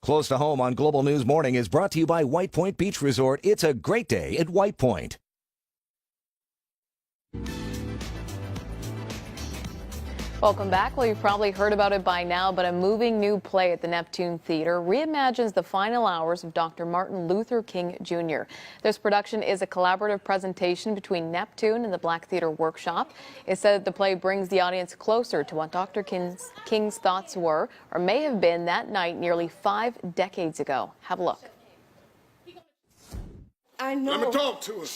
Close to home on Global News Morning is brought to you by White Point Beach Resort. It's a great day at White Point. Welcome back. Well, you've probably heard about it by now, but a moving new play at the Neptune Theatre reimagines the final hours of Dr. Martin Luther King Jr. This production is a collaborative presentation between Neptune and the Black Theatre Workshop. It said that the play brings the audience closer to what Dr. King's thoughts were or may have been that night nearly 5 decades ago. Have a look. I know. Let me talk to her.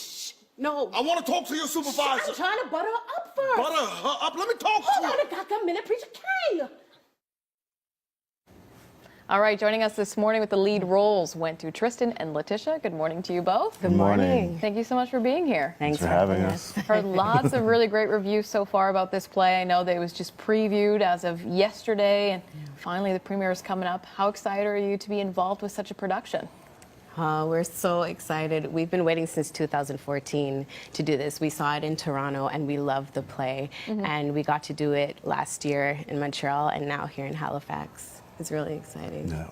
No. I want to talk to your supervisor. I'm trying to butter her up first. Butter her up. Let me talk to Hold her. on a goddamn minute, Preacher K. All right, joining us this morning with the lead roles went to Tristan and Letitia. Good morning to you both. Good morning. Thank you so much for being here. Thanks for having us. Heard lots of really great reviews so far about this play. I know that it was just previewed as of yesterday, and finally the premiere is coming up. How excited are you to be involved with such a production? We're so excited. We've been waiting since 2014 to do this. We saw it in Toronto and we loved the play. And we got to do it last year in Montreal and now here in Halifax. It's really exciting. Yeah.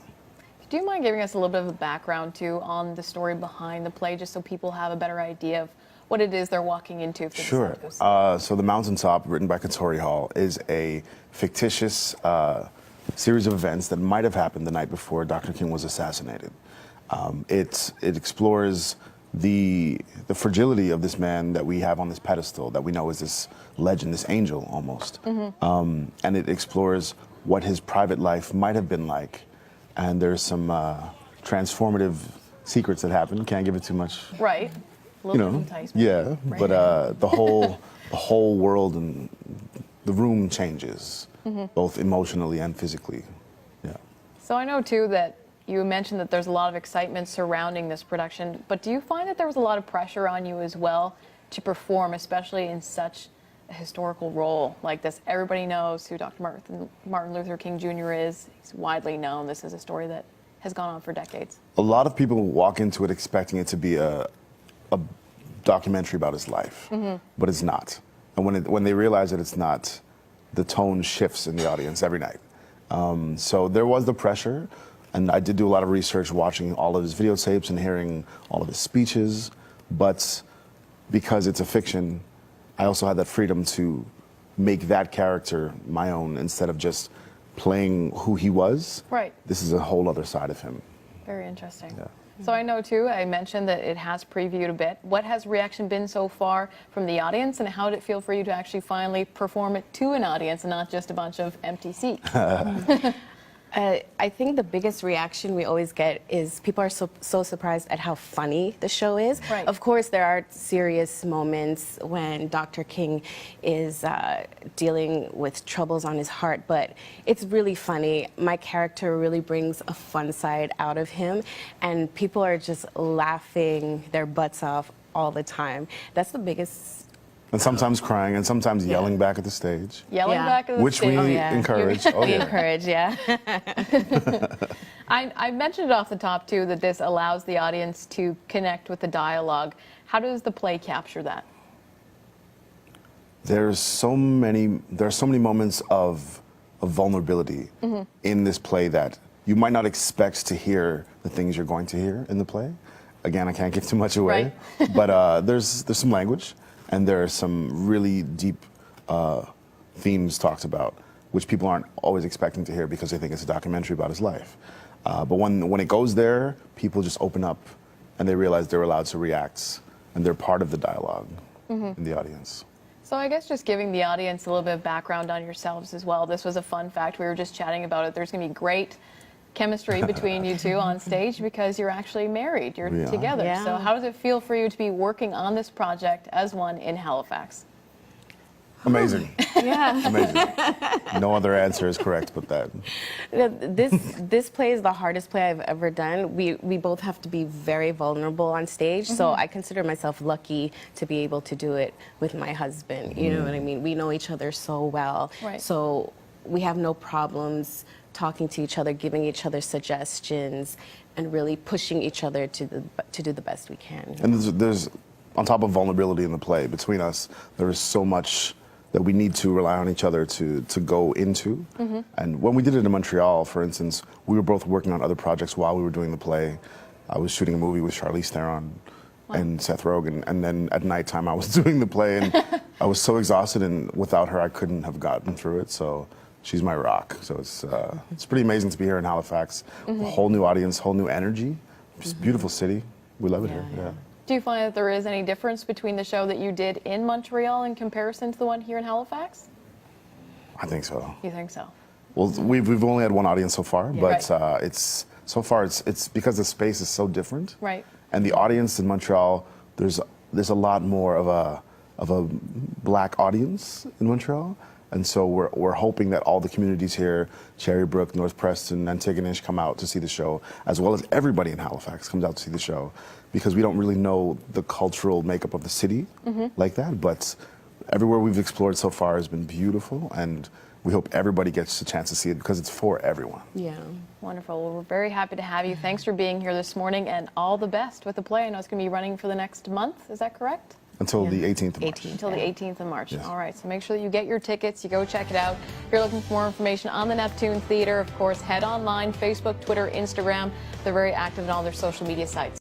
Do you mind giving us a little bit of a background too on the story behind the play, just so people have a better idea of what it is they're walking into? If they Sure. decide to go see it? So The Mountaintop, written by Katori Hall, is a fictitious series of events that might have happened the night before Dr. King was assassinated. It explores the fragility of this man that we have on this pedestal, that we know is this legend, this angel almost. And it explores what his private life might have been like. And there's some transformative secrets that happen. Can't give it too much. Right. A little bit of enticement. Yeah, Right. but the whole world and the room changes, both emotionally and physically. Yeah. So I know too that you mentioned that there's a lot of excitement surrounding this production, but do you find that there was a lot of pressure on you as well to perform, especially in such a historical role like this? Everybody knows who Dr. Martin Luther King Jr. is. He's widely known. This is a story that has gone on for decades. A lot of people walk into it expecting it to be a documentary about his life, but it's not. And when they realize that it's not, the tone shifts in the audience every night. So there was the pressure. And I did do a lot of research watching all of his videotapes and hearing all of his speeches. But because it's a fiction, I also had that freedom to make that character my own instead of just playing who he was. Right. This is a whole other side of him. Very interesting. Yeah. So I know too, I mentioned that it has previewed a bit. What has reaction been so far from the audience, and how did it feel for you to actually finally perform it to an audience and not just a bunch of empty seats? I think the biggest reaction we always get is people are so surprised at how funny the show is. Right. Of course, there are serious moments when Dr. King is dealing with troubles on his heart, but it's really funny. My character really brings a fun side out of him, and people are just laughing their butts off all the time. That's the biggest. And sometimes crying and sometimes yelling back at the stage. Yelling back at the Which stage. we encourage. We encourage, yeah. I mentioned it off the top too that this allows the audience to connect with the dialogue. How does the play capture that? There are so many moments of vulnerability in this play that you might not expect to hear the things you're going to hear in the play. Again, I can't give too much away, but there's some language. And there are some really deep themes talked about, which people aren't always expecting to hear because they think it's a documentary about his life. But when it goes there, people just open up and they realize they're allowed to react and they're part of the dialogue in the audience. So I guess just giving the audience a little bit of background on yourselves as well. This was a fun fact. We were just chatting about it. There's going to be great chemistry between you two on stage because you're actually married. You're together. Yeah. So how does it feel for you to be working on this project as one in Halifax? Amazing. Yeah. Amazing. No other answer is correct but that. This play is the hardest play I've ever done. We both have to be very vulnerable on stage, so I consider myself lucky to be able to do it with my husband. You know what I mean? We know each other so well, so we have no problems talking to each other, giving each other suggestions, and really pushing each other to do the best we can. And there's on top of vulnerability in the play, between us, there is so much that we need to rely on each other to go into. And when we did it in Montreal, for instance, we were both working on other projects while we were doing the play. I was shooting a movie with Charlize Theron and Seth Rogen, and then at nighttime I was doing the play, and I was so exhausted, and without her I couldn't have gotten through it. So she's my rock. So it's pretty amazing to be here in Halifax. A whole new audience, whole new energy. It's a beautiful city. We love it here. Yeah. Do you find that there is any difference between the show that you did in Montreal in comparison to the one here in Halifax? I think so. You think so? Well, we've only had one audience so far, but Right. it's because the space is so different. Right. And the audience in Montreal, there's a lot more of a black audience in Montreal, and so we're hoping that all the communities here, Cherrybrook, North Preston, Antigonish, come out to see the show, as well as everybody in Halifax comes out to see the show, because we don't really know the cultural makeup of the city like that, but everywhere we've explored so far has been beautiful, and we hope everybody gets a chance to see it because it's for everyone. Yeah. Wonderful. Well, we're very happy to have you. Thanks for being here this morning, and all the best with the play. I know it's going to be running for the next month. Is that correct? Until the 18th of March. Until the 18th of March. Yes. All right, so make sure that you get your tickets, you go check it out. If you're looking for more information on the Neptune Theatre, of course, head online, Facebook, Twitter, Instagram. They're very active on all their social media sites.